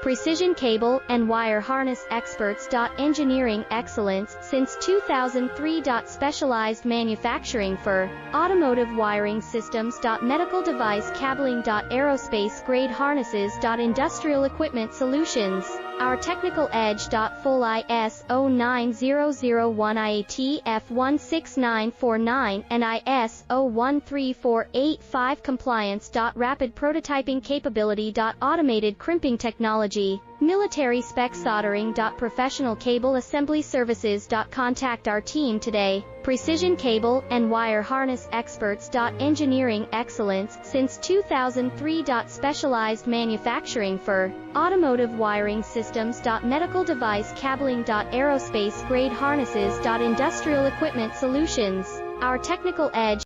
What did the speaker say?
precision cable and wire harness experts. Engineering excellence since 2003. Specialized manufacturing for automotive wiring systems. Medical device cabling. Aerospace grade harnesses. Industrial equipment solutions. Our technical edge. Full ISO 9001 IATF 16949 and ISO 13485 compliance. Rapid prototyping capability. Automated crimping technology. Military spec soldering. Professional cable assembly services. Contact our team today. Precision cable and wire harness experts. Engineering excellence since 2003. Specialized manufacturing for automotive wiring systems. Medical device cabling. Aerospace grade harnesses. Industrial equipment solutions. Our technical edge.